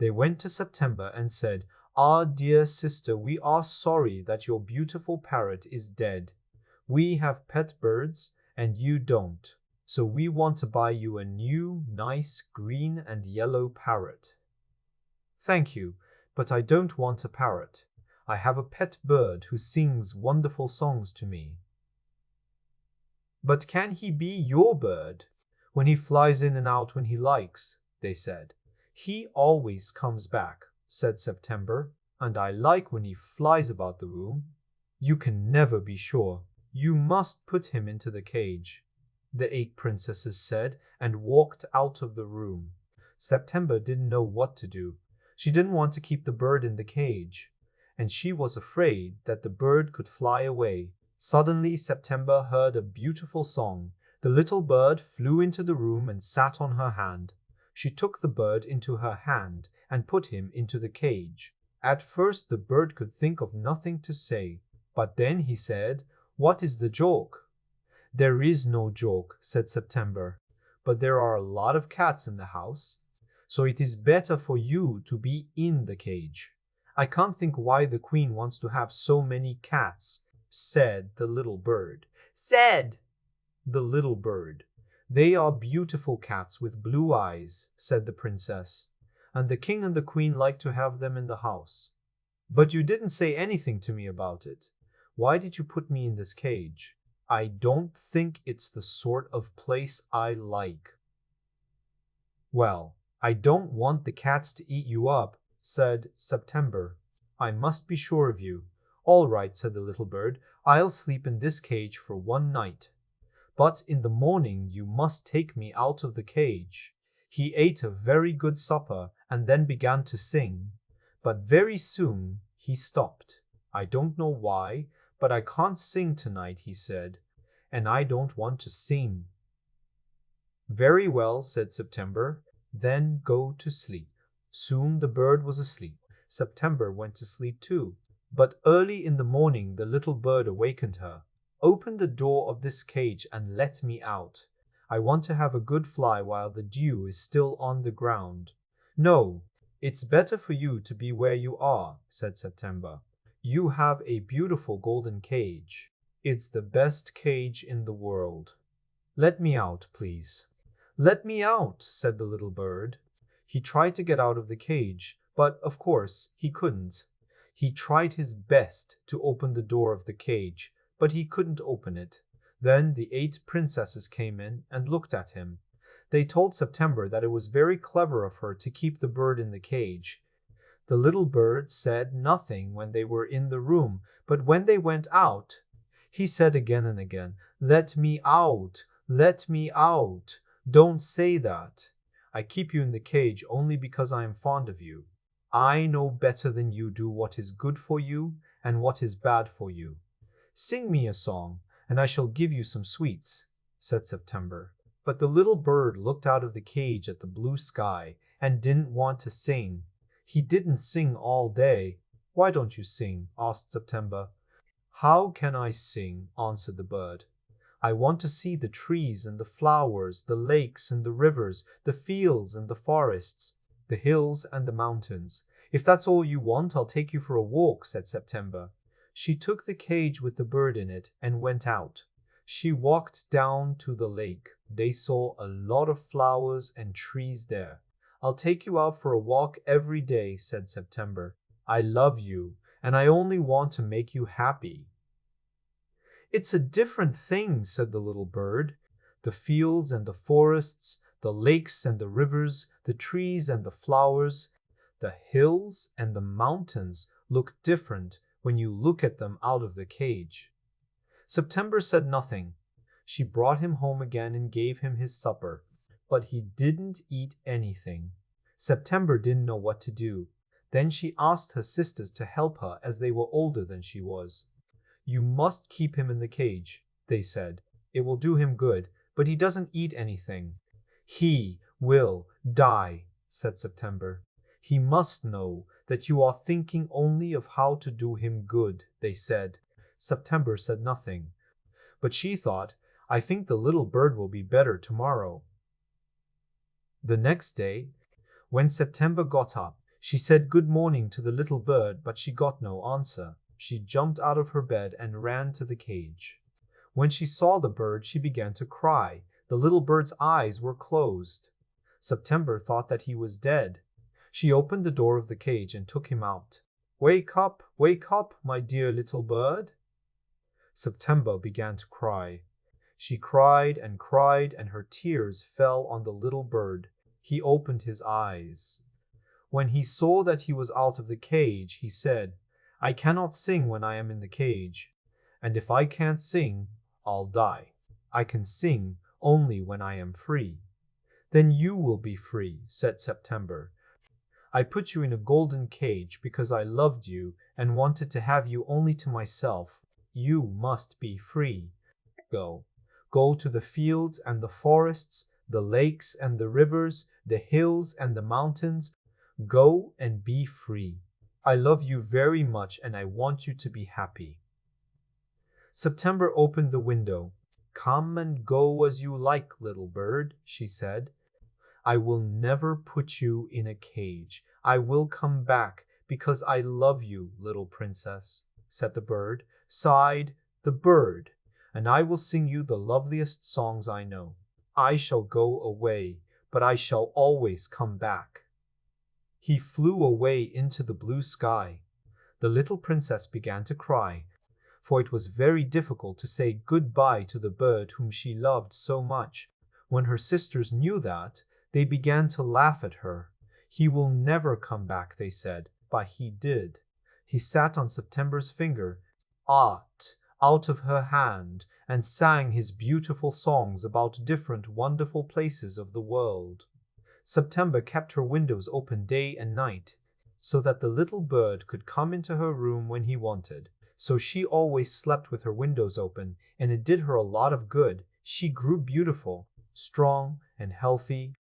They went to September and said, "Ah, dear sister, we are sorry that your beautiful parrot is dead. We have pet birds and you don't. So we want to buy you a new, nice green and yellow parrot." "Thank you, but I don't want a parrot. I have a pet bird who sings wonderful songs to me." "But can he be your bird? When he flies in and out when he likes," they said. "He always comes back," said September, "and I like when he flies about the room." "You can never be sure. You must put him into the cage," the 8 princesses said, and walked out of the room. September didn't know what to do. She didn't want to keep the bird in the cage, and she was afraid that the bird could fly away. Suddenly, September heard a beautiful song. The little bird flew into the room and sat on her hand. She took the bird into her hand and put him into the cage. At first, the bird could think of nothing to say, but then he said, "What is the joke?" "There is no joke," said September, "but there are a lot of cats in the house, so it is better for you to be in the cage." "I can't think why the queen wants to have so many cats," said the little bird. "Said the little bird. "They are beautiful cats with blue eyes," said the princess, "and the king and the queen like to have them in the house. But you didn't say anything to me about it. Why did you put me in this cage? I don't think it's the sort of place I like." "Well, I don't want the cats to eat you up," said September. "I must be sure of you." "All right," said the little bird. "I'll sleep in this cage for one night. But in the morning you must take me out of the cage." He ate a very good supper and then began to sing. But very soon he stopped. "I don't know why, but I can't sing tonight," he said, "and I don't want to sing." "Very well," said September. "Then go to sleep." Soon the bird was asleep. September went to sleep too. But early in the morning the little bird awakened her. "Open the door of this cage and let me out. I want to have a good fly while the dew is still on the ground." "No, it's better for you to be where you are," said September. "You have a beautiful golden cage. It's the best cage in the world. Let me out, please." "Let me out," said the little bird. He tried to get out of the cage, but of course he couldn't. He tried his best to open the door of the cage, but he couldn't open it. Then the 8 princesses came in and looked at him. They told September that it was very clever of her to keep the bird in the cage. The little bird said nothing when they were in the room, but when they went out, he said again and again, "Let me out! Let me out! Don't say that. I keep you in the cage only because I am fond of you. I know better than you do what is good for you and what is bad for you. Sing me a song, and I shall give you some sweets," said September. But the little bird looked out of the cage at the blue sky and didn't want to sing. He didn't sing all day. "Why don't you sing?" asked September. "How can I sing?" answered the bird. "I want to see the trees and the flowers, the lakes and the rivers, the fields and the forests, the hills and the mountains." "If that's all you want, I'll take you for a walk," said September. She took the cage with the bird in it and went out. She walked down to the lake. They saw a lot of flowers and trees there. "I'll take you out for a walk every day," said September. "I love you, and I only want to make you happy." "It's a different thing," said the little bird. "The fields and the forests, the lakes and the rivers, the trees and the flowers, the hills and the mountains look different when you look at them out of the cage." September said nothing. She brought him home again and gave him his supper, but he didn't eat anything. September didn't know what to do. Then she asked her sisters to help her as they were older than she was. "You must keep him in the cage," they said. "It will do him good, but he doesn't eat anything." "He will die," said September. "He must know that you are thinking only of how to do him good," they said. September said nothing, but she thought, "I think the little bird will be better tomorrow." The next day, when September got up, She said good morning to the little bird, but she got no answer. She jumped out of her bed and ran to the cage. When she saw the bird, she began to cry. The little bird's eyes were closed. September thought that he was dead. She opened the door of the cage and took him out. Wake up, my dear little bird. September began to cry. She cried, and her tears fell on the little bird. He opened his eyes. When he saw that he was out of the cage, he said, I cannot sing when I am in the cage, and if I can't sing, I'll die. I can sing only when I am free. Then you will be free, said September. I put you in a golden cage because I loved you and wanted to have you only to myself. You must be free. Go. Go to the fields and the forests, the lakes and the rivers, the hills and the mountains. Go and be free. I love you very much and I want you to be happy. September opened the window. Come and go as you like, little bird, she said. I will never put you in a cage. I will come back because I love you, little princess, said the bird. Sighed the bird, and I will sing you the loveliest songs I know. I shall go away, but I shall always come back. He flew away into the blue sky. The little princess began to cry, for it was very difficult to say goodbye to the bird whom she loved so much. When her sisters knew that, they began to laugh at her. He will never come back, they said, but he did. He sat on September's finger, ate out of her hand, and sang his beautiful songs about different wonderful places of the world. September kept her windows open day and night, so that the little bird could come into her room when he wanted. So she always slept with her windows open, and it did her a lot of good. She grew beautiful, strong, and healthy.